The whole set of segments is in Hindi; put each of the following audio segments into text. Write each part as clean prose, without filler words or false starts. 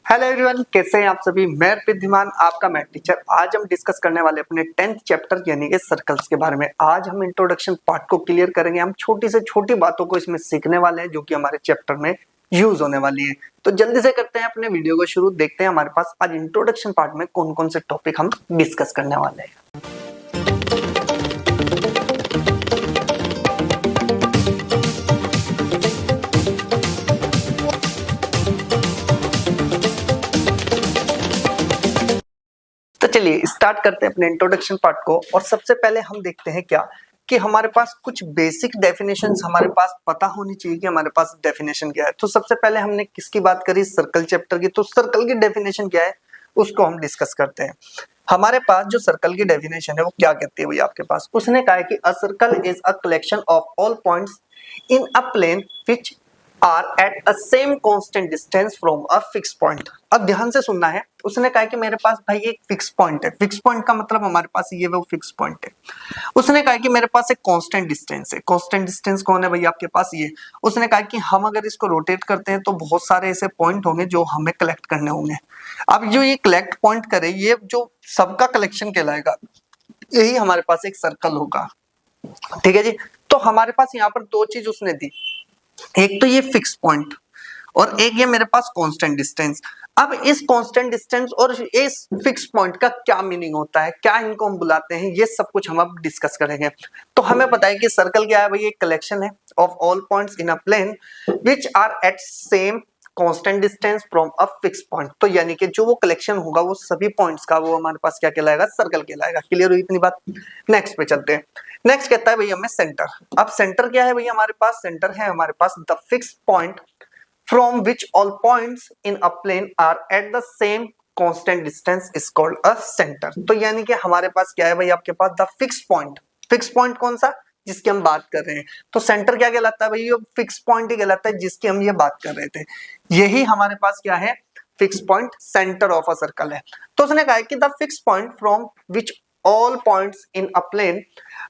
हेलो एवरीवन, कैसे हैं आप सभी। मैं अर्पित धीमान, आपका मैथ टीचर। आज हम डिस्कस करने वाले अपने 10th चैप्टर यानी कि सर्कल्स के बारे में। आज हम इंट्रोडक्शन पार्ट को क्लियर करेंगे। हम छोटी से छोटी बातों को इसमें सीखने वाले हैं जो कि हमारे चैप्टर में यूज होने वाली है। तो जल्दी से करते हैं अपने वीडियो को शुरू। देखते हैं हमारे पास आज इंट्रोडक्शन पार्ट में कौन कौन से टॉपिक हम डिस्कस करने वाले हैं। तो चलिए स्टार्ट करते हैं अपने इंट्रोडक्शन पार्ट को। और सबसे पहले हम देखते हैं क्या कि हमारे पास कुछ बेसिक डेफिनेशंस हमारे पास पता होनी चाहिए कि हमारे पास डेफिनेशन क्या है। तो सबसे पहले हमने किसकी बात करी, सर्कल चैप्टर की। तो सर्कल की डेफिनेशन क्या है उसको हम डिस्कस करते हैं। हमारे पास जो सर्कल की डेफिनेशन है वो क्या कहती है भैया आपके पास। उसने कहा है कि a circle is a collection of all points in a plane which are at a same constant distance from a fix point. अब ध्यान से सुनना है। उसने कहा कि मेरे पास भाई एक फिक्स पॉइंट है। फिक्स पॉइंट का मतलब हमारे पास ये वो फिक्स पॉइंट है। उसने कहा कि मेरे पास एक कांस्टेंट डिस्टेंस है। कांस्टेंट डिस्टेंस कौन है भैया आपके पास, ये। उसने कहा कि हम अगर इसको रोटेट करते हैं तो बहुत सारे ऐसे पॉइंट होंगे जो हमें कलेक्ट करने होंगे। अब जो ये कलेक्ट पॉइंट करे, ये जो सबका कलेक्शन कहलाएगा, यही हमारे पास एक सर्कल होगा। ठीक है जी। तो हमारे पास यहाँ पर दो चीज उसने दी, एक तो ये फिक्स पॉइंट और एक ये मेरे पास कांस्टेंट डिस्टेंस। अब इस कांस्टेंट डिस्टेंस और इस फिक्स पॉइंट का क्या मीनिंग होता है, क्या इनको हम बुलाते हैं, ये सब कुछ हम अब डिस्कस करेंगे। तो हमें पता है कि सर्कल क्या है भाई, एक कलेक्शन है of all points in a plane which are at same constant distance from a fix point. तो यानी कि जो वो कलेक्शन होगा वो सभी पॉइंट्स का वो हमारे पास क्या कहलाएगा, सर्कल कहलाएगा। क्लियर हुई इतनी बात। नेक्स्ट पे चलते हैं। नेक्स्ट कहता है भैया हमें सेंटर। अब सेंटर क्या है भैया हमारे पास, सेंटर है हमारे पास the fix point from which all points in a plane are at the same constant distance is called a center। तो यानी कि हमारे पास क्या है भाई आपके पास the fix point. Fix point कौन सा, जिसकी हम बात कर रहे हैं। तो सेंटर क्या कहलाता है भाई, ये फिक्स पॉइंट ही कहलाता है जिसकी हम ये बात कर रहे थे। यही हमारे पास क्या है, fix point, centre of a circle है। तो उसने कहा है कि the fix point from which all points in a plane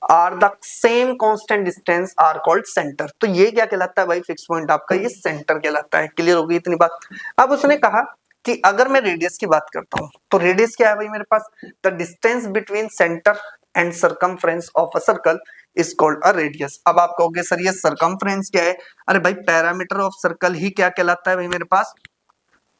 are the same constant distance are called center। तो ये क्या कहलाता है भाई, फिक्स पॉइंट आपका ये सेंटर कहलाता है। क्लियर हो गई इतनी बात। अब उसने कहा कि अगर मैं रेडियस की बात करता हूं तो रेडियस क्या है भाई मेरे पास, the distance between center and circumference of a circle is called a radius. अब आप कहोगे सर ये सर्कमफ्रेंस क्या है। अरे भाई पैरामीटर ऑफ सर्कल ही क्या कहलाता है भाई मेरे पास,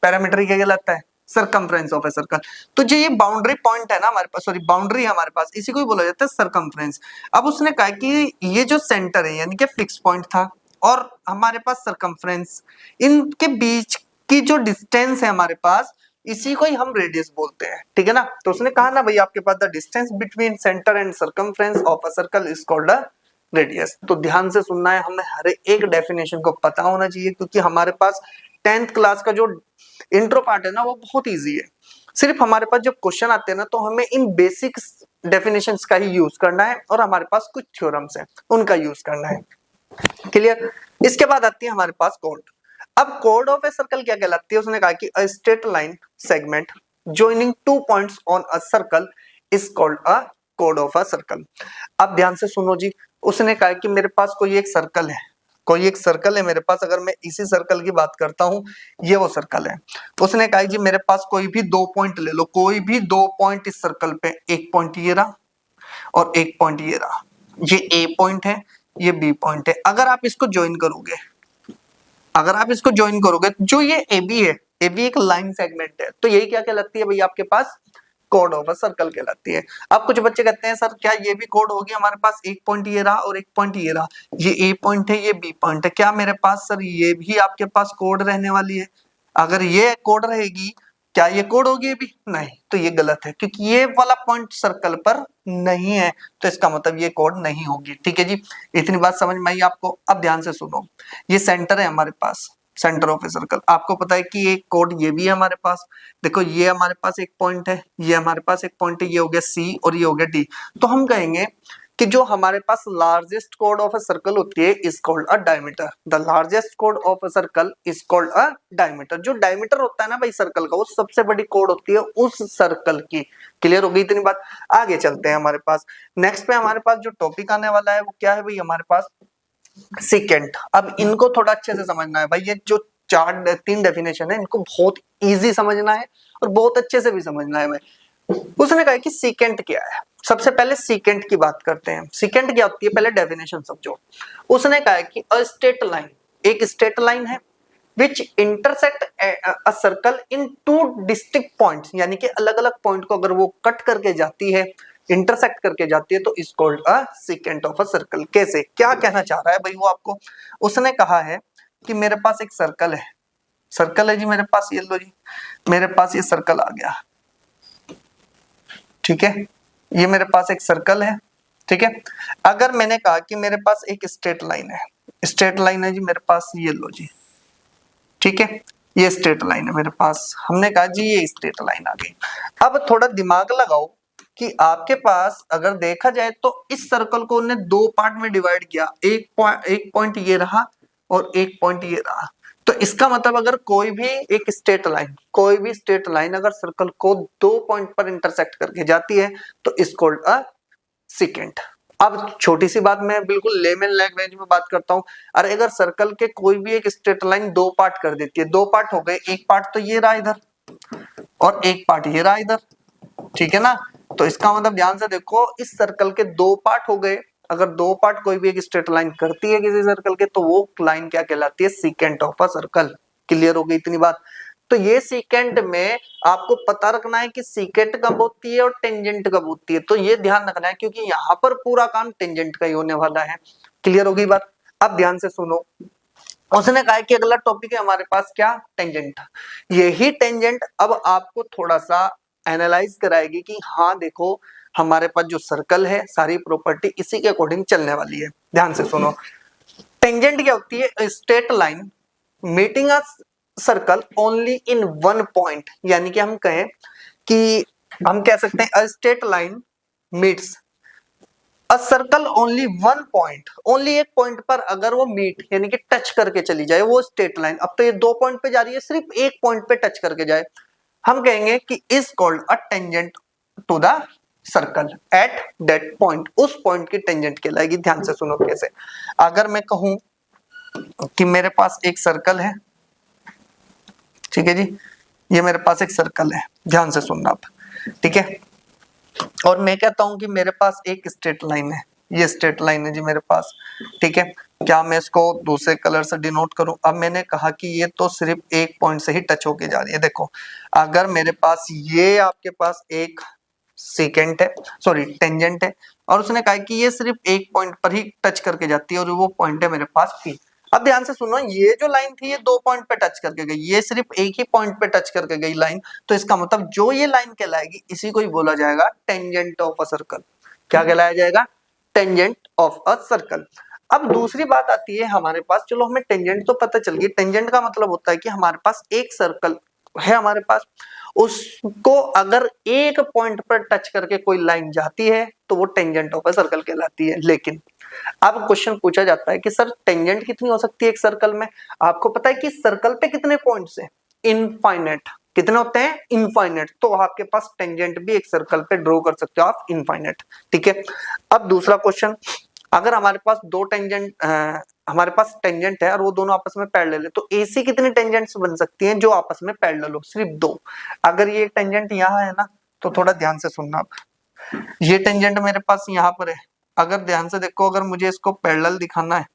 पैरामीटर ही क्या कहलाता है, सरकमफ्रेंस ऑफ ए सर्कल। तो जो ये बाउंड्री पॉइंट है ना हमारे पास, सॉरी बाउंड्री है हमारे पास, इसी को ही बोला जाता है सरकमफ्रेंस। अब उसने कहा कि ये जो सेंटर है यानी कि फिक्स पॉइंट था और हमारे पास सरकमफ्रेंस, इनके बीच की जो डिस्टेंस है हमारे पास, इसी को ही हम रेडियस बोलते हैं। ठीक है ना। तो उसने कहा ना भाई आपके पास the distance between center and circumference of a circle is called a radius. तो ध्यान से सुनना है, हमें हर एक डेफिनेशन को पता होना चाहिए क्योंकि हमारे पास 10th क्लास का जो इंट्रो पार्ट है ना वो बहुत इजी है। सिर्फ हमारे पास जब क्वेश्चन आते हैं ना तो हमें इन बेसिक डेफिनेशंस का ही यूज करना है और हमारे पास कुछ थ्योरम्स हैं उनका यूज करना है। क्लियर। इसके बाद आती है हमारे पास कोड। अब कोड ऑफ ए सर्कल क्या कहलाती है। उसने कहा कि a straight line segment joining 2 points on a circle is called a code of a circle. अब ध्यान से सुनो जी। उसने कहा कि मेरे पास कोई एक सर्कल है, कोई एक सर्कल है मेरे पास। अगर मैं इसी सर्कल की बात करता हूं, ये वो सर्कल है। उसने कहा जी मेरे पास कोई भी दो पॉइंट ले लो, कोई भी दो पॉइंट इस सर्कल पे, एक पॉइंट ये रहा और एक पॉइंट ये रहा। ये ए पॉइंट है, ये बी पॉइंट है। अगर आप इसको ज्वाइन करोगे, अगर आप इसको ज्वाइन करोगे, जो ये ए बी है, ए बी एक लाइन सेगमेंट है, तो यही क्या कहलाती है भाई आपके पास, कोड ऑफ अ सर्कल कहलाती है। अब कुछ बच्चे कहते हैं सर क्या ये भी कोड होगी, हमारे पास एक पॉइंट ये रहा और एक पॉइंट ये रहा, ये ए पॉइंट है ये बी पॉइंट है, क्या मेरे पास सर ये भी आपके पास कोड रहने वाली है। अगर ये कोड रहेगी, क्या ये कोड होगी ये भी, नहीं। तो ये गलत है क्योंकि ये वाला पॉइंट सर्कल पर नहीं है, तो इसका मतलब ये कोड नहीं होगी। ठीक है जी। इतनी बात समझ में आई आपको। अब ध्यान से सुनो, ये सेंटर है हमारे पास, सेंटर ऑफ ए सर्कल। आपको पता है कि एक कोड ये भी है हमारे पास। देखो ये हमारे पास एक पॉइंट है, ये हमारे पास एक पॉइंट है, ये हो गया सी और ये हो गया डी। तो हम कहेंगे कि जो हमारे पास लार्जेस्ट कोड ऑफ अ सर्कल होती है is called a diameter. The largest कोड of a circle is called a diameter. जो डायमीटर होता है ना भाई सर्कल का, वो सबसे बड़ी कोड होती है उस सर्कल की। क्लियर हो गई इतनी बात। आगे चलते हैं हमारे पास। नेक्स्ट पे हमारे पास जो टॉपिक आने वाला है वो क्या है भाई हमारे पास, सेकेंड। अब इनको थोड़ा अच्छे से समझना है भाई। ये जो तीन डेफिनेशन है, इनको बहुत इजी समझना है और बहुत अच्छे से भी समझना है। उसने कहा कि सीकेंट क्या है। सबसे पहले सीकेंट की बात करते हैं। सीकेंट क्या होती है, पहले डेफिनेशन समझो। उसने कहा कि अ स्ट्रेट लाइन, एक स्ट्रेट लाइन है विच intersect a circle in two distinct points, यानी कि अलग अलग पॉइंट को अगर वो कट करके जाती है, इंटरसेक्ट करके जाती है, तो is called a secant of a circle. कैसे, क्या कहना चाह रहा है भाई वो आपको। उसने कहा है कि मेरे पास एक सर्कल है, सर्कल है जी मेरे पास, ये लो जी मेरे पास ये सर्कल आ गया, ठीक है, ये मेरे पास एक सर्कल है, ठीक है। अगर मैंने कहा कि मेरे पास एक स्ट्रेट लाइन है, स्ट्रेट लाइन है जी मेरे पास, ये लो जी, ठीक है, ये स्ट्रेट लाइन है मेरे पास। हमने कहा जी ये स्ट्रेट लाइन आ गई। अब थोड़ा दिमाग लगाओ कि आपके पास अगर देखा जाए तो इस सर्कल को उन्होंने दो पार्ट में डिवाइड किया, एक पॉइंट ये रहा और एक पॉइंट ये रहा। तो इसका मतलब अगर कोई भी एक स्ट्रेट लाइन, कोई भी स्ट्रेट लाइन अगर सर्कल को दो पॉइंट पर इंटरसेक्ट करके जाती है तो इस कॉल्ड अ सीकेंट। अब छोटी सी बात, मैं बिल्कुल लेमन लैंग्वेज में बात करता हूं। अरे अगर सर्कल के कोई भी एक स्ट्रेट लाइन दो पार्ट कर देती है, दो पार्ट हो गए, एक पार्ट तो ये रहा इधर और एक पार्ट ये रहा इधर, ठीक है ना। तो इसका मतलब ध्यान से देखो, इस सर्कल के दो पार्ट हो गए। अगर दो पार्ट कोई भी एक स्ट्रेट लाइन करती है किसी सर्कल के, तो वो लाइन क्या कहलाती है, secant of a circle. Clear हो गई इतनी बात। तो ये सीकेंट में आपको पता रखना है कि सीकेंट कब होती है और टेंजेंट कब होती है, तो ये ध्यान रखना है क्योंकि यहाँ पर पूरा काम टेंजेंट का ही होने वाला है। क्लियर हो गई बात। अब ध्यान से सुनो, उसने कहा कि अगला टॉपिक है हमारे पास क्या, टेंजेंट। यही टेंजेंट अब आपको थोड़ा सा एनालाइज कराएगी कि हाँ देखो हमारे पास जो सर्कल है सारी प्रॉपर्टी इसी के अकॉर्डिंग चलने वाली है। ध्यान से सुनो, टेंजेंट क्या होती है, straight line meeting a circle only in one point, यानी कि हम कहें कि हम कह सकते हैं a straight line meets a circle only one point, only एक पॉइंट पर अगर वो मीट यानी कि टच करके चली जाए वो स्ट्रेट लाइन। अब तो ये दो पॉइंट पे जा रही है, सिर्फ एक पॉइंट पे टच करके जाए, हम कहेंगे कि is called a tangent to the circle at that point. उस पॉइंट की टेंजेंट कहलाएगी। ध्यान से सुनो कैसे। अगर मैं कहूं कि मेरे पास एक सर्कल है, ठीक है जी, ये मेरे पास एक सर्कल है, ध्यान से सुनना आप, ठीक है। और मैं कहता हूं कि मेरे पास एक स्ट्रेट लाइन है, ये स्ट्रेट लाइन है जी मेरे पास, ठीक है। क्या मैं इसको दूसरे कलर से डिनोट करूं। अब मैंने कहा कि ये तो सिर्फ एक पॉइंट से ही टच होके जा रही है। देखो अगर मेरे पास ये आपके पास एक सीकेंट है, सॉरी टेंजेंट है, और उसने कहा कि ये सिर्फ एक पॉइंट पर ही टच करके जाती है और वो पॉइंट है मेरे पास पी। अब ध्यान से सुनो, ये जो लाइन थी ये दो पॉइंट पे टच करके गई, ये सिर्फ एक ही पॉइंट पे टच करके गई लाइन। तो इसका मतलब जो ये लाइन कहलाएगी इसी को ही बोला जाएगा टेंजेंट ऑफ अ सर्कल। क्या कहलाया जाएगा, टेंजेंट ऑफ अ सर्कल। अब दूसरी बात आती है हमारे पास, चलो हमें टेंजेंट तो पता चल गई। टेंजेंट का मतलब होता है कि हमारे पास एक सर्कल है हमारे पास, उसको अगर एक पॉइंट पर टच करके कोई लाइन जाती है तो वो टेंजेंट ऑफ अ सर्कल कहलाती है। लेकिन अब क्वेश्चन पूछा जाता है कि सर टेंजेंट कितनी हो सकती है एक सर्कल में। आपको पता है कि सर्कल पे कितने पॉइंट्स हैं, इनफाइनाइट। कितने होते हैं, इनफाइनाइट। तो आपके पास टेंजेंट भी एक सर्कल पे ड्रॉ कर सकते हो आप, इनफाइनाइट, ठीक है। अब दूसरा क्वेश्चन, अगर हमारे पास दो टेंजेंट हमारे पास टेंजेंट है और वो दोनों आपस में पैरेलल है, तो ऐसी कितनी टेंजेंट्स बन सकती हैं जो आपस में पैरेलल हो, सिर्फ दो। अगर ये टेंजेंट यहाँ है ना, तो थोड़ा ध्यान से सुनना आप, ये टेंजेंट मेरे पास यहाँ पर है। अगर ध्यान से देखो, अगर मुझे इसको पैरेलल दिखाना है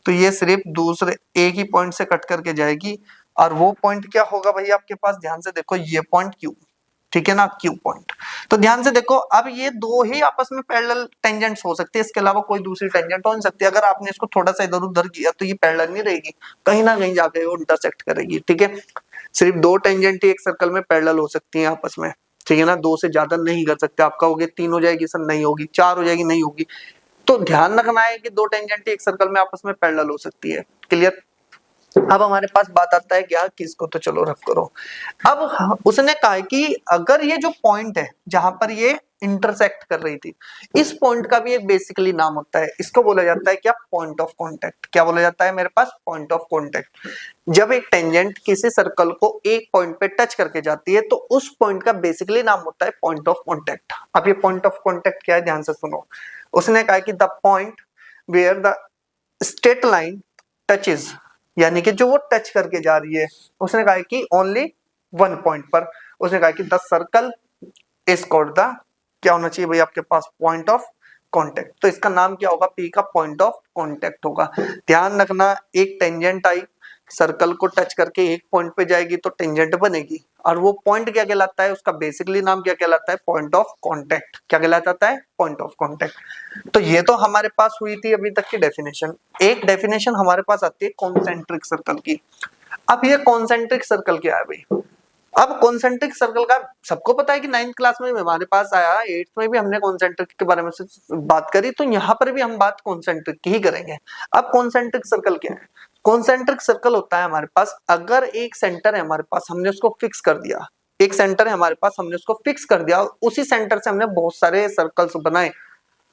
तो ये सिर्फ दूसरे एक ही पॉइंट से कट करके जाएगी, और वो पॉइंट क्या होगा भाई आपके पास, ध्यान से देखो, ये पॉइंट क्यू, ठीक है ना, क्यू पॉइंट। तो ध्यान से देखो, अब ये दो ही आपस में पैरेलल टेंजेंट्स हो सकती है, इसके अलावा कोई दूसरी टेंजेंट हो नहीं सकती। अगर आपने इसको थोड़ा सा इधर उधर किया तो ये पैरेलल नहीं रहेगी, कहीं ना कहीं जाके वो इंटरसेक्ट करेगी, ठीक है। सिर्फ दो टेंजेंट ही एक सर्कल में पैरेलल हो सकती है आपस में, ठीक है ना, दो से ज्यादा नहीं कर सकते। आप कहोगे तीन हो जाएगी सर, नहीं होगी, चार हो जाएगी, नहीं होगी। तो ध्यान रखना है कि दो टेंजेंट एक सर्कल में आपस में पैरेलल हो सकती है। क्लियर। अब हमारे पास बात आता है क्या, किसको तो चलो रफ करो। अब उसने कहा है कि अगर ये जो पॉइंट है जहां पर ये इंटरसेक्ट कर रही थी, इस पॉइंट का भी एक बेसिकली नाम होता है, इसको बोला जाता है क्या, पॉइंट ऑफ कांटेक्ट। क्या बोला जाता है मेरे पास, पॉइंट ऑफ कांटेक्ट। जब एक टेंजेंट किसी सर्कल को एक पॉइंट पे टच करके जाती है तो उस पॉइंट का बेसिकली नाम होता है पॉइंट ऑफ कांटेक्ट। अब ये पॉइंट ऑफ कांटेक्ट क्या है, ध्यान से सुनो। उसने कहा कि the point where the straight line touches यानी कि जो वो टच करके जा रही है। उसने कहा कि ओनली वन पॉइंट पर, उसने कहा कि the circle is called the, क्या होना चाहिए भाई आपके पास, पॉइंट ऑफ कांटेक्ट। तो इसका नाम क्या होगा, पी का पॉइंट ऑफ कांटेक्ट होगा। ध्यान रखना, एक टेंजेंट आई सर्कल को टच करके एक पॉइंट पे जाएगी तो टेंजेंट बनेगी, और वो पॉइंट क्या कहलाता है, उसका बेसिकली नाम क्या कहलाता है, पॉइंट ऑफ कांटेक्ट। क्या कहलाता है, पॉइंट ऑफ कांटेक्ट। तो ये तो हमारे पास हुई थी अभी तक की डेफिनेशन। एक डेफिनेशन हमारे पास आती है कॉन्सेंट्रिक सर्कल की। अब ये कॉन्सेंट्रिक सर्कल क्या है भाई। अब कॉन्सेंट्रिक सर्कल का सबको पता है कि 9th क्लास में हमारे पास आया, 8th में भी हमने कॉन्सेंट्रिक के बारे में से बात करी, तो यहाँ पर भी हम बात कॉन्सेंट्रिक की ही करेंगे। अब कॉन्सेंट्रिक सर्कल क्या है, कॉन्सेंट्रिक सर्कल होता है हमारे पास, अगर एक सेंटर है हमारे पास, हमने उसको फिक्स कर दिया, एक सेंटर है हमारे पास, हमने उसको फिक्स कर दिया, उसी सेंटर से हमने बहुत सारे सर्कल्स बनाए,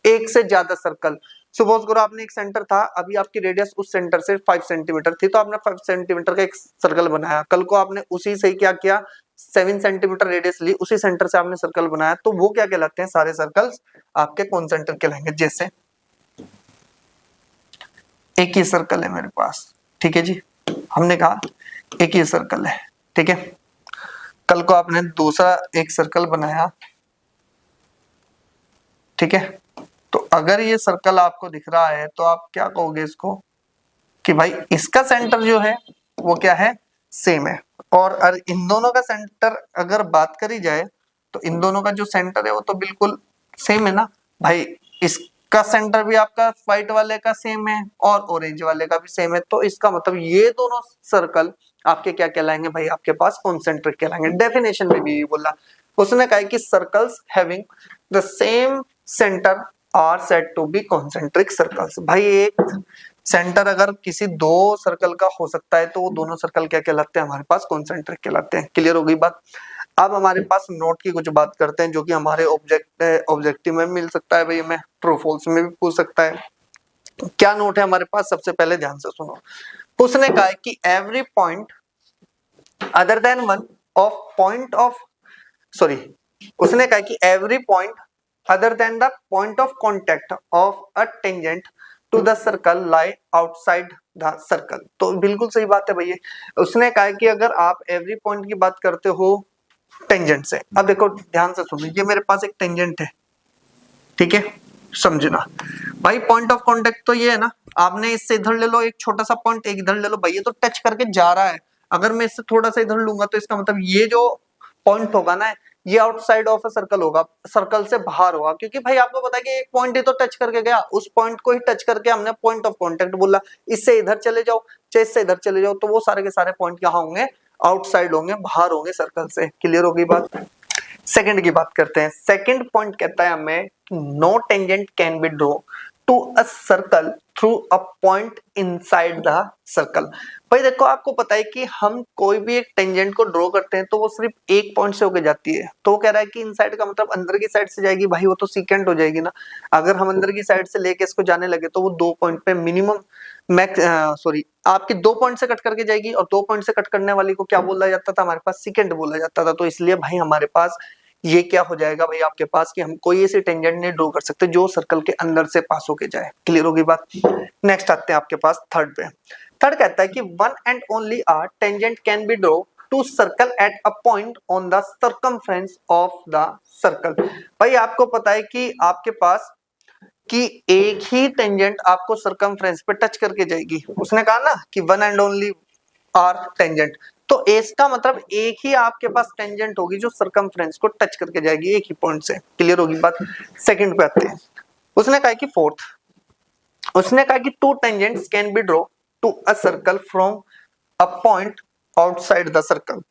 एक से ज्यादा सर्कल। सपोज करो आपने एक सेंटर था, अभी आपकी रेडियस उस सेंटर से 5 सेंटीमीटर थी, तो आपने 5 सेंटीमीटर का एक सर्कल बनाया। कल को आपने उसी से क्या किया, 7 सेंटीमीटर रेडियस ली, उसी सेंटर से आपने सर्कल बनाया, तो वो क्या कहलाते हैं, सारे सर्कल्स आपके कॉन्सेंट्रिक कहलाएंगे। जैसे एक ही सर्कल है मेरे पास, ठीक है जी, हमने कहा एक ही सर्कल है, ठीक है। कल को आपने दूसरा एक सर्कल बनाया, ठीक है, तो अगर ये सर्कल आपको दिख रहा है तो आप क्या कहोगे इसको, कि भाई इसका सेंटर जो है वो क्या है, सेम है। और इन दोनों का सेंटर अगर बात करी जाए तो इन दोनों का जो सेंटर है वो तो बिल्कुल सेम है ना भाई। इसका सेंटर भी आपका व्हाइट वाले का सेम है और ऑरेंज वाले का भी सेम है, तो इसका मतलब ये दोनों सर्कल आपके क्या कहलाएंगे भाई, आपके पास कॉन्सेंट्रिक कहलाएंगे। डेफिनेशन में भी ये बोला, उसने कहा कि circles having the same centre are said to be concentric circles. भाई एक सेंटर अगर किसी दो सर्कल का हो सकता है तो वो दोनों सर्कल क्या कहलाते हैं, हमारे पास कॉन्सेंट्रिक कहलाते हैं। क्लियर हो गई बात। अब हमारे पास नोट की कुछ बात करते हैं, जो कि हमारे ऑब्जेक्टिव में मिल सकता है भाई, हमें ट्रू फॉल्स में भी पूछ सकता है। क्या नोट है हमारे पास, सबसे पहले ध्यान से सुनो। उसने कहा है कि every point other than one of point of sorry उसने कहा कि every point other than the point of contact of a tangent to the circle lie outside the circle। तो बिल्कुल सही बात है भैया। उसने कहा कि अगर आप एवरी पॉइंट की बात करते हो टेंजेंट से, अब देखो ध्यान से सुनो, ये मेरे पास एक टेंजेंट है, ठीक है, समझना भाई। पॉइंट ऑफ कांटेक्ट तो ये है ना, आपने इससे इधर ले लो एक छोटा सा पॉइंट, एक इधर ले लो भाई, ये तो टच करके जा रहा है। अगर मैं इससे थोड़ा सा इधर लूंगा तो इसका मतलब ये जो पॉइंट होगा ना, ये आउटसाइड ऑफ अ सर्कल होगा, सर्कल से बाहर होगा, क्योंकि भाई आपको पता है कि एक पॉइंट ही तो टच करके गया, उस पॉइंट को ही टच करके हमने पॉइंट ऑफ कांटेक्ट बोला। इससे इधर चले जाओ चाहे इससे इधर चले जाओ, तो वो सारे के सारे पॉइंट क्या होंगे, आउटसाइड होंगे, बाहर होंगे सर्कल से। क्लियर होगी बात। सेकंड की बात करते हैं। सेकंड पॉइंट कहता है हमें no tangent can be draw to a circle through a point inside the circle. भाई देखो आपको पता है कि हम कोई भी एक टेंजेंट को ड्रॉ करते हैं तो वो सिर्फ एक पॉइंट से होके जाती है, तो वो कह रहा है कि इनसाइड का मतलब अंदर की साइड से जाएगी, भाई वो तो सीकेंट हो जाएगी ना। अगर हम अंदर की साइड से लेके इसको जाने लगे तो वो 2 पॉइंट पे मिनिमम आपकी 2 पॉइंट से कट करके जाएगी, और 2 पॉइंट से कट करने वाली को क्या बोला जाता था, हमारे पास सीकेंट बोला जाता था। तो इसलिए भाई हमारे पास ये क्या हो जाएगा भाई आपके पास, कि हम कोई ऐसी टेंजेंट नहीं ड्रॉ कर सकते जो सर्कल के अंदर से पास होके जाए। क्लियर होगी बात। नेक्स्ट आते हैं आपके पास थर्ड पे। थर्ड कहता है कि one and only are tangent can be draw to circle at a point on the circumference of the circle. भाई आपको पता है कि आपके पास कि एक ही टेंजेंट आपको सर्कमफ्रेंस पे टच करके जाएगी। उसने कहा ना कि one and only are tangent, तो इसका मतलब एक ही आपके पास टेंजेंट होगी जो सर्कमफ्रेंस को टच करके जाएगी एक ही पॉइंट से। क्लियर होगी बात। सेकंड पे आते हैं। उसने कहा कि फोर्थ, उसने कहा कि two tangents can be draw to a circle from a point outside the circle.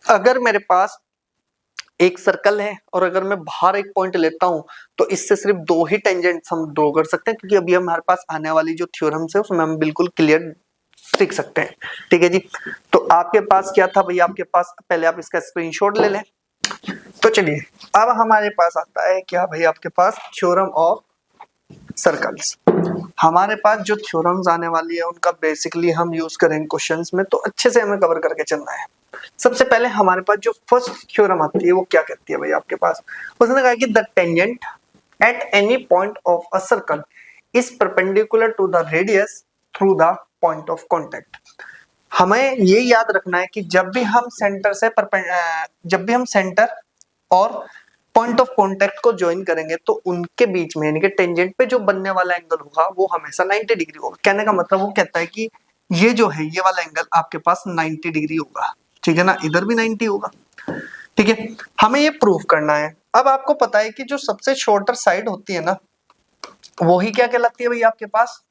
अगर मेरे पास एक सर्कल है और अगर मैं बाहर एक पॉइंट लेता हूं तो इससे सिर्फ 2 ही टेंजेंट्स हम ड्रॉ कर सकते हैं, क्योंकि अभी हमारे पास आने वाली जो थ्योरम्स है उसमें हम बिल्कुल क्लियर सीख सकते हैं। ठीक है जी। तो आपके पास क्या था भाई, आपके पास पहले आप इसका स्क्रीनशॉट ले लें। तो चलिए अब हमारे पास आता है क्या भाई, आपके पास थ्योरम ऑफ सर्कल्स। हमारे पास जो थ्योरम्स आने वाली है उनका बेसिकली हम यूज करेंगे क्वेश्चंस में, तो अच्छे से हमें कवर करके चलना है। सबसे पहले हमारे पास जो फर्स्ट थ्योरम आती है वो क्या कहती है भाई आपके पास, उसने कहा कि the tangent at any point of a circle is perpendicular to the radius through the point of contact. हमें ये याद रखना है कि जब भी हम सेंटर और पॉइंट ऑफ कॉन्टेक्ट को ज्वाइन करेंगे तो उनके बीच में यानी कि टेंजेंट पे जो बनने वाला एंगल होगा वो हमेशा 90 डिग्री होगा। कहने का मतलब वो कहता है कि ये जो है ये वाला एंगल आपके पास 90 डिग्री होगा, ठीक है ना, इधर भी 90 होगा, ठीक है। हमें ये प्रूव करना है। अब आपको पता है कि जो सबसे शॉर्टर साइड होती है ना वो ही क्या कहलाती है भाई आपके पास,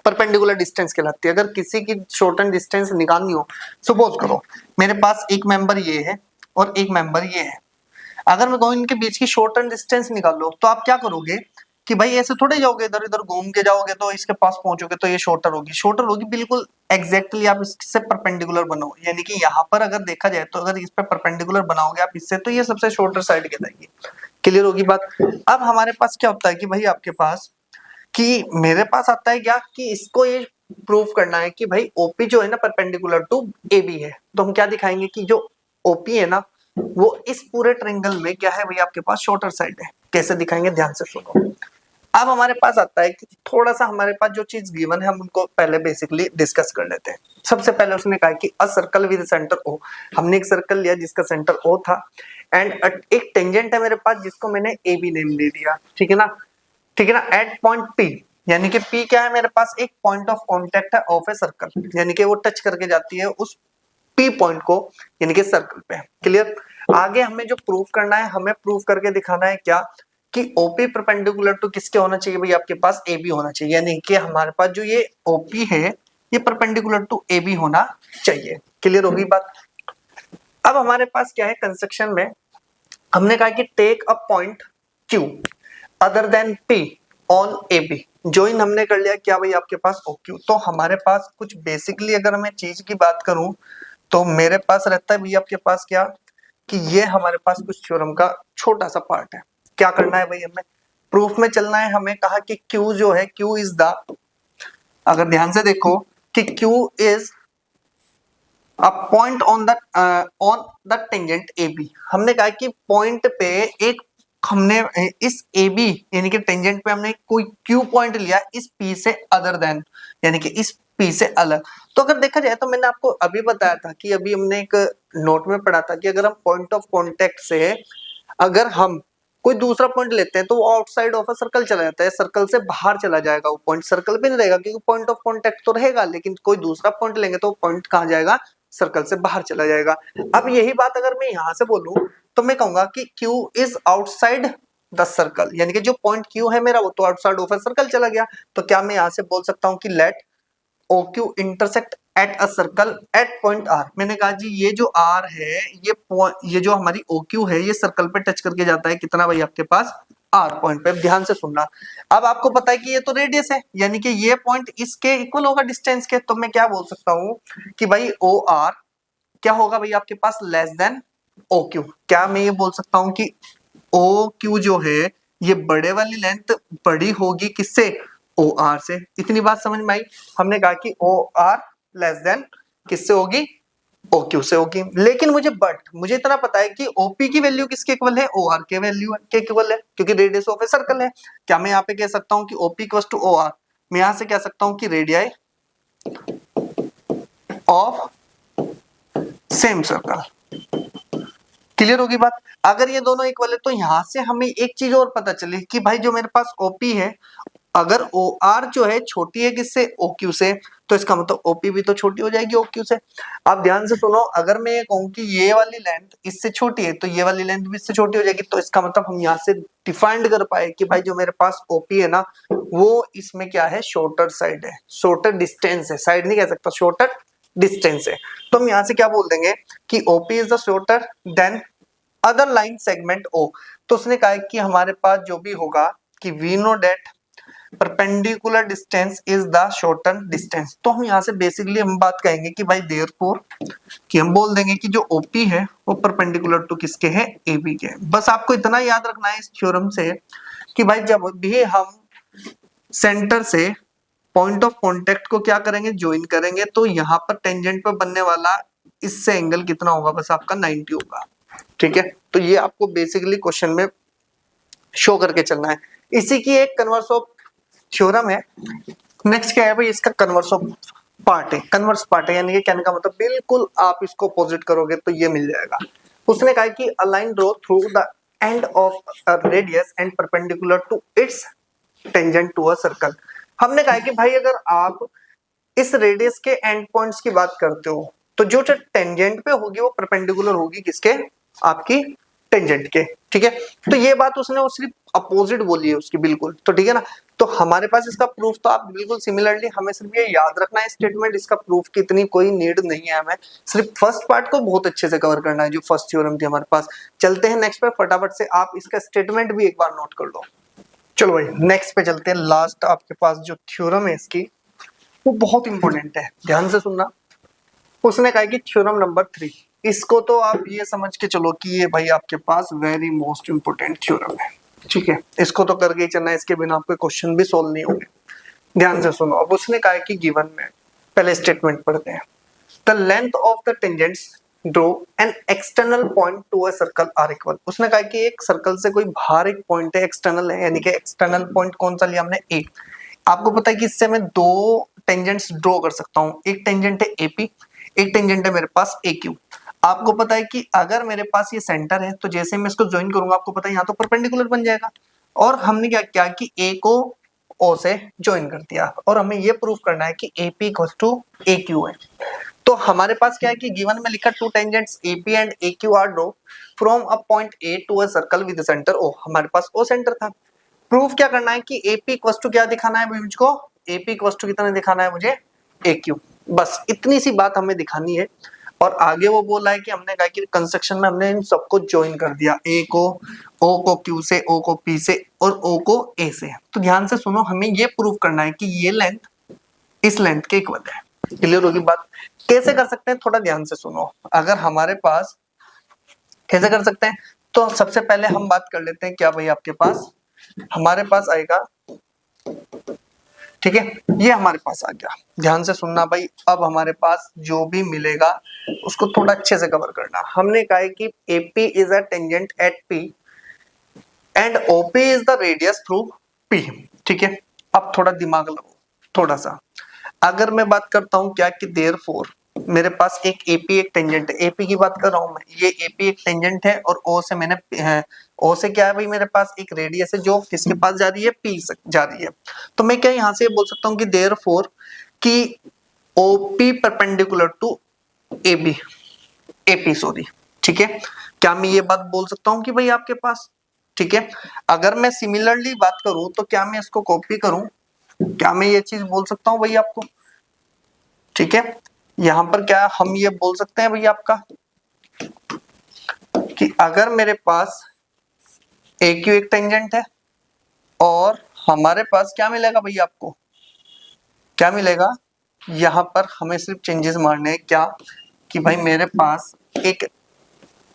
परपेंडिकुलर डिस्टेंस कहलाती है। अगर किसी की शॉर्टन डिस्टेंस निकालनी हो, सपोज करो मेरे पास एक मेंबर ये है और एक मेंबर ये है, अगर मैं कहूँ इनके बीच की शॉर्टन डिस्टेंस निकाल लो तो आप क्या करोगे कि भाई ऐसे थोड़े जाओगे, इधर इधर घूम के जाओगे तो इसके पास पहुंचोगे तो ये शॉर्टर होगी बिल्कुल एग्जैक्टली आप इससे परपेंडिकुलर बनो, यानी कि यहाँ पर अगर देखा जाए तो अगर इस पे परपेंडिकुलर बनाओगे आप इससे तो ये सबसे शॉर्टर साइड कहलाएगी। क्लियर होगी बात। अब हमारे पास क्या होता है कि भाई आपके पास कि मेरे पास आता है क्या कि इसको ये प्रूव करना है कि भाई ओपी जो है ना परपेंडिकुलर टू एबी है, तो हम क्या दिखाएंगे कि जो ओपी है ना वो इस पूरे ट्रायंगल में क्या है भाई आपके पास शॉर्टर साइड है। कैसे दिखाएंगे ध्यान से सुनो। अब हमारे पास आता है कि थोड़ा सा हमारे पास जो चीज गिवन है हम उनको पहले बेसिकली डिस्कस कर लेते हैं। सबसे पहले उसने कहा कि a circle with centre O, हमने एक सर्कल लिया जिसका सेंटर ओ था एंड एक टेंजेंट है मेरे पास जिसको मैंने ए बी नेम दे दिया, ठीक है ना, ठीक है ना, एट पॉइंट पी, यानी कि पी क्या है मेरे पास एक पॉइंट ऑफ कांटेक्ट है ऑफ ए सर्कल, यानी कि वो टच करके जाती है उस पी पॉइंट को यानी कि सर्कल पे। क्लियर। आगे हमें जो प्रूव करना है, हमें प्रूव करके दिखाना है क्या कि ओपी परपेंडिकुलर टू किसके होना चाहिए भाई आपके पास ए बी होना चाहिए, यानी कि हमारे पास जो ये ओपी है ये परपेंडिकुलर टू ए बी होना चाहिए। क्लियर होगी बात। अब हमारे पास क्या है कंस्ट्रक्शन में हमने कहा कि take a point Q other than P on A B, join हमने कर लिया क्या भाई आपके पास ओ क्यू। तो हमारे पास कुछ बेसिकली अगर मैं चीज की बात करूं तो मेरे पास रहता है भाई आपके पास क्या कि ये हमारे पास कुछ थ्योरम का छोटा सा पार्ट है। क्या करना है भाई हमें प्रूफ में चलना है। हमें कहा कि Q जो है Q इज द, अगर ध्यान से देखो कि Q is a point on the tangent AB। हमने कहा कि पॉइंट पे एक हमने इस AB यानी कि टेंजेंट पे हमने कोई Q पॉइंट लिया इस P से अदर देन यानी कि इस P से अलग। तो अगर देखा जाए तो मैंने आपको अभी बताया था कि अभी हमने एक नोट में पढ़ा था कि अगर हम पॉइंट ऑफ कांटेक्ट से अगर हम कोई दूसरा पॉइंट लेते हैं तो वो आउटसाइड ऑफ अ सर्कल चला जाता है, सर्कल से बाहर चला जाएगा, वो पॉइंट सर्कल पे नहीं रहेगा क्योंकि पॉइंट ऑफ कांटेक्ट तो रहेगा, लेकिन कोई दूसरा पॉइंट लेंगे तो पॉइंट कहाँ जाएगा, सर्कल से बाहर चला जाएगा। अब यही बात अगर मैं यहां से बोलूं तो मैं कहूंगा कि Q is outside the circle, यानी कि जो पॉइंट Q है मेरा वो तो आउटसाइड ऑफ अ सर्कल चला गया। तो क्या मैं यहां से बोल सकता हूं कि let OQ intersect at a circle at point R। मैंने कहा जी ये जो R है ये जो हमारी OQ है ये सर्कल पे टच करके जाता है कितना भाई आपके पास R पॉइंट पे। ध्यान से सुनना। अब आपको पता है कि ये तो रेडियस है यानी कि ये पॉइंट इसके इक्वल होगा डिस्टेंस के, तो मैं क्या बोल सकता हूं कि भाई OR क्या होगा भाई आपके पास लेस देन OQ। क्या मैं ये बोल सकता हूं कि OQ जो है ये बड़े वाली लेंथ बड़ी होगी किससे, OR से। इतनी बात समझ में आई। हमने कहा कि OR लेस देन किससे होगी, OQ से होगी। लेकिन मुझे इतना पता है कि OP की वैल्यू किसके इक्वल है, OR के वैल्यू के इक्वल है क्योंकि रेडियस ऑफ ए सर्कल है। क्या मैं यहाँ पे कह सकता हूँ कि OP इक्वल टू OR, मैं यहाँ से कह सकता हूँ कि radii of same circle. Clear होगी बात। अगर ये दोनों इक्वल है तो यहां से हमें एक चीज और पता चली कि भाई जो मेरे पास OP है अगर OR जो है छोटी है किससे, OQ से, तो इसका मतलब OP भी तो छोटी हो जाएगी OQ से। आप ध्यान से सुनो, अगर मैं ये कहूं कि ये वाली लेंथ इससे छोटी है तो ये वाली लेंथ भी इससे छोटी हो जाएगी, तो इसका मतलब हम यहाँ से डिफाइंड कर पाए कि भाई जो मेरे पास OP है ना वो इसमें क्या है, शॉर्टर साइड है, शॉर्टर डिस्टेंस है, साइड नहीं कह सकता, शॉर्टर डिस्टेंस है। तो हम यहाँ से क्या बोल देंगे कि OP is the shorter than other line segment O। तो उसने कहा कि हमारे पास जो भी होगा कि we know that perpendicular distance is the shorten distance. तो हम यहाँ से बेसिकली हम बात कहेंगे कि भाई देयरफॉर कि हम बोल देंगे कि जो OP है वो परपेंडिकुलर टू किसके है, AB के। बस आपको इतना याद रखना है इस थ्योरम से कि भाई जब भी हम सेंटर से पॉइंट ऑफ कांटेक्ट को क्या करेंगे, ज्वाइन करेंगे, तो यहाँ पर टेंजेंट पर बनने वाला इससे एंगल कितना होगा, बस आपका 90 होगा। ठीक है, तो ये आपको बेसिकली क्वेश्चन में शो करके चलना है। इसी की एक कन्वर्स ऑफ थ्योरम है, नेक्स्ट क्या है भाई, इसका कन्वर्स ऑफ पार्ट है, कन्वर्स पार्ट है, यानी कि कहने का मतलब बिल्कुल आप इसको अपोजिट करोगे तो ये मिल जाएगा। उसने कहा कि a line draw through the end of a radius and perpendicular to its tangent to a circle. हमने कहा कि भाई अगर आप इस रेडियस के एंड पॉइंट्स की बात करते हो तो जो टेंजेंट पे होगी वो परपेंडिकुलर होगी किसके, आपकी टेंजेंट के, ठीक है। तो ये बात उसने वो सिर्फ अपोजिट बोली है उसकी, बिल्कुल, तो ठीक है ना। तो हमारे पास इसका प्रूफ तो आप बिल्कुल सिमिलरली हमें सिर्फ ये याद रखना है स्टेटमेंट, इसका प्रूफ की इतनी कोई नीड नहीं है, हमें सिर्फ फर्स्ट पार्ट को बहुत अच्छे से कवर करना है जो फर्स्ट थ्योरम थी हमारे पास। चलते हैं नेक्स्ट पे फटाफट से, आप इसका स्टेटमेंट भी एक बार नोट कर लो। चलो भाई नेक्स्ट पे चलते हैं। लास्ट आपके पास जो थ्योरम है इसकी वो बहुत इंपॉर्टेंट है, ध्यान से सुनना। उसने कहा कि थ्योरम नंबर 3, इसको तो आप ये समझ के चलो कि ये भाई आपके पास वेरी मोस्ट इंपोर्टेंट थ्योरम है, ठीक है। इसको तो करके ही चलना है, इसके बिना आपके क्वेश्चन भी सोल्व नहीं होंगे। ध्यान से सुनो। अब उसने कहा कि गिवन में, पहले स्टेटमेंट पढ़ते हैं। The length of the tangents draw an external point to a circle are equal. उसने कहा कि एक सर्कल से कोई बाहर एक पॉइंट है, एक्सटर्नल है, यानी कि एक्सटर्नल पॉइंट कौन सा लिया हमने, ए। आपको पता है कि इससे मैं दो टेंजेंट्स ड्रॉ कर सकता हूं, एक टेंजेंट है एपी, एक टेंजेंट है मेरे पास ए क्यू। आपको पता है कि अगर मेरे पास ये सेंटर है तो जैसे मैं इसको ज्वाइन करूंगा आपको पता है यहाँ तो परपेंडिकुलर बन जाएगा। और हमने क्या किया कि ए को ओ से ज्वाइन कर दिया और हमें ये प्रूव करना है कि AP equals to A Q है। तो हमारे पास क्या है कि गिवन में लिखा two tangents AP and A Q are draw from a point A to a circle with centre O. हमारे पास ओ सेंटर था। प्रूफ क्या करना है कि एपी इक्वल्स टू क्या दिखाना है मुझको, एपी इक्वल्स टू कितना दिखाना है मुझे, ए क्यू। बस इतनी सी बात हमें दिखानी है। और आगे वो बोला है कि हमने कहा कि कंस्ट्रक्शन में हमने इन सबको ज्वाइन कर दिया, ए को ओ को क्यू से, ओ को पी से और ओ को ए से। तो ध्यान से सुनो, हमें ये प्रूव करना है कि ये लेंथ इस लेंथ के इक्वल है। क्लियर होगी बात? कैसे कर सकते हैं, थोड़ा ध्यान से सुनो। अगर हमारे पास कैसे कर सकते हैं, तो सबसे पहले हम बात कर लेते हैं क्या भाई, आपके पास हमारे पास आएगा, ठीक है, ये हमारे पास आ गया। ध्यान से सुनना भाई, अब हमारे पास जो भी मिलेगा उसको थोड़ा अच्छे से कवर करना। हमने कहा है कि AP is a tangent at P and OP is the radius through P, ठीक है। अब थोड़ा दिमाग लगाओ थोड़ा सा। अगर मैं बात करता हूं क्या कि देयरफॉर मेरे पास एक AP एक टेंजेंट है, AP की बात कर रहा हूं मैं, ये AP एक टेंजेंट है और O से मैंने O से क्या है भाई, मेरे पास एक रेडियस है जो किसके पास जा रही है, P से जा रही है। तो मैं क्या यहां से बोल सकता हूं कि देयरफॉर कि OP perpendicular to AB, AP sorry, ठीक है। क्या मैं ये बात बोल सकता हूं कि भाई आपके पास, ठीक है। अगर मैं सिमिलरली बात करूं तो क्या मैं इसको कॉपी करूं, क्या मैं ये चीज बोल सकता हूं भाई आपको, ठीक है। यहां पर क्या हम ये बोल सकते हैं भाई आपका कि अगर मेरे पास ए क्यू एक टेंजेंट है और हमारे पास क्या मिलेगा भाई, आपको क्या मिलेगा, यहां पर हमें सिर्फ चेंजेस मारने हैं क्या कि भाई मेरे पास एक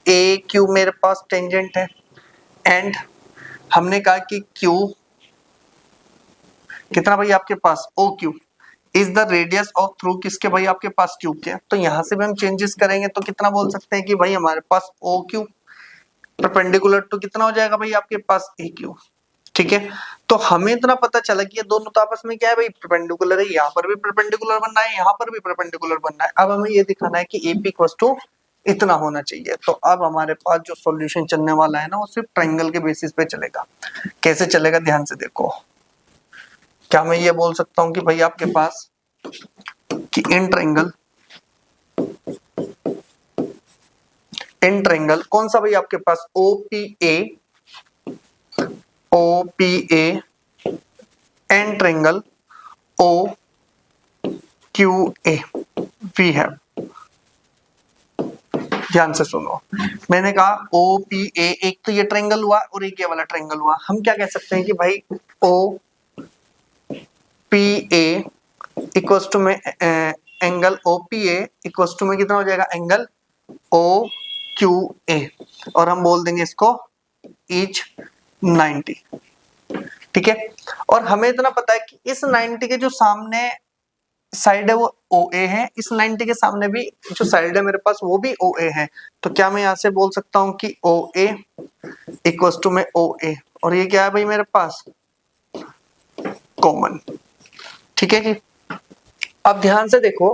ए क्यू मेरे पास टेंजेंट है एंड हमने कहा कि क्यू कितना भाई आपके पास, O Q is the radius of through किसके भाई आपके पास क्यूब के। तो यहां से भी हम चेंजेस करेंगे तो कितना बोल सकते हैं कि भाई हमारे पास ओ क्यू परपेंडिकुलर टू कितना हो जाएगा भाई आपके पास ए क्यू, ठीक है। तो हमें इतना पता चला कि ये दोनों तो आपस में क्या है भाई, परपेंडिकुलर है। यहाँ पर भी परपेंडिकुलर बनना है, यहाँ पर भी परपेंडिकुलर बनना है। अब हमें ये दिखाना है कि एपी इक्वल्स टू इतना होना चाहिए। तो अब हमारे पास जो सॉल्यूशन चलने वाला है ना वो सिर्फ ट्रायंगल के बेसिस पे चलेगा। कैसे चलेगा, ध्यान से देखो। क्या मैं ये बोल सकता हूँ कि भाई आपके पास कि इन ट्रायंगल कौन सा भाई आपके पास, OPA and triangle OQA we have. ध्यान से सुनो, मैंने कहा OPA एक तो ये ट्रायंगल हुआ और एक ये वाला ट्रायंगल हुआ। हम क्या कह सकते हैं कि भाई OPA इक्वल्स टू में एंगल OPA इक्वल्स टू में कितना हो जाएगा, एंगल OQA और हम बोल देंगे इसको ईच 90, ठीक है। और हमें इतना पता है कि इस 90 के जो सामने साइड है वो OA है, इस 90 के सामने भी जो साइड है मेरे पास वो भी OA है। तो क्या मैं यहां से बोल सकता हूं कि OA इक्वल्स टू में OA और ये क्या है भाई मेरे पास कॉमन, ठीक है जी। अब ध्यान से देखो,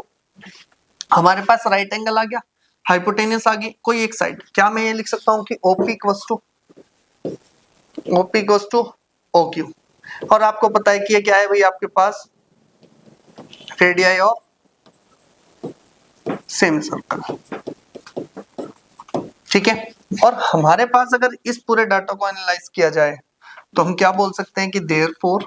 हमारे पास राइट एंगल आ गया, हाइपोटेनियस आ गई कोई एक साइड, क्या मैं ये लिख सकता हूँ कि OP इक्वल्स टू OQ, और आपको पता है कि ये क्या है भाई आपके पास रेडियाई ऑफ सेम सर्कल, ठीक है। और हमारे पास अगर इस पूरे डाटा को एनालाइज किया जाए तो हम क्या बोल सकते हैं कि देयरफॉर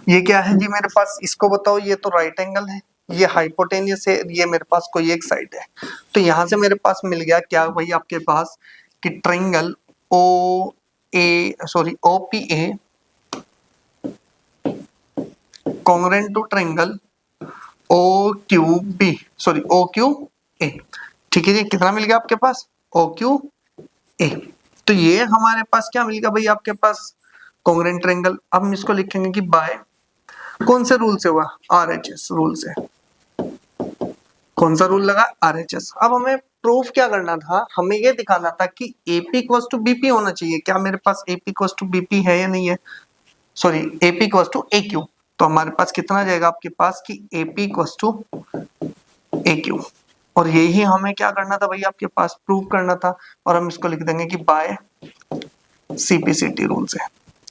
ये क्या है जी मेरे पास, इसको बताओ, ये तो राइट एंगल है, ये हाइपोटेनियस है, ये मेरे पास कोई एक साइड है, तो यहां से मेरे पास मिल गया क्या भाई आपके पास कि triangle OPA congruent to triangle OQA, ठीक है जी। कितना मिल गया आपके पास OQA, तो ये हमारे पास क्या मिल गया भाई आपके पास कॉन्ग्रुएंट ट्रायंगल। अब हम इसको लिखेंगे कि बाय कौन से रूल से हुआ, RHS रूल से। कौन सा रूल लगा, RHS। अब हमें प्रूफ क्या करना था, हमें ये दिखाना था कि AP इक्वल्स टू BP होना चाहिए, क्या मेरे पास AP इक्वल्स टू BP है या नहीं है, sorry AP equals to AQ। तो हमारे पास कितना आ जाएगा आपके पास कि AP इक्वल्स टू AQ, और यही हमें क्या करना था भाई आपके पास प्रूव करना था, और हम इसको लिख देंगे कि बाय CPCT रूल से,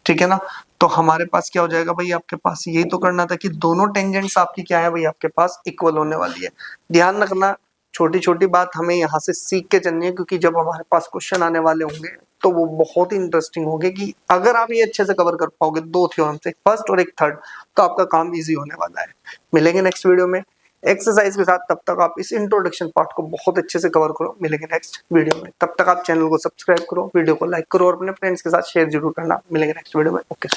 ठीक है ना। तो हमारे पास क्या हो जाएगा भाई आपके पास, यही तो करना था कि दोनों टेंजेंट्स आपकी क्या है भाई आपके पास इक्वल होने वाली है। ध्यान रखना, छोटी छोटी बात हमें यहाँ से सीख के चलनी है, क्योंकि जब हमारे पास क्वेश्चन आने वाले होंगे तो वो बहुत ही इंटरेस्टिंग होंगे कि अगर आप ये अच्छे से कवर कर पाओगे दो थ्योरम से, फर्स्ट और एक थर्ड, तो आपका काम इजी होने वाला है। मिलेंगे नेक्स्ट वीडियो में एक्सरसाइज के साथ, तब तक आप इस इंट्रोडक्शन पार्ट को बहुत अच्छे से कवर करो। मिलेंगे नेक्स्ट वीडियो में, तब तक आप चैनल को सब्सक्राइब करो, वीडियो को लाइक करो और अपने फ्रेंड्स के साथ शेयर जरूर करना। मिलेंगे नेक्स्ट वीडियो में, ओके।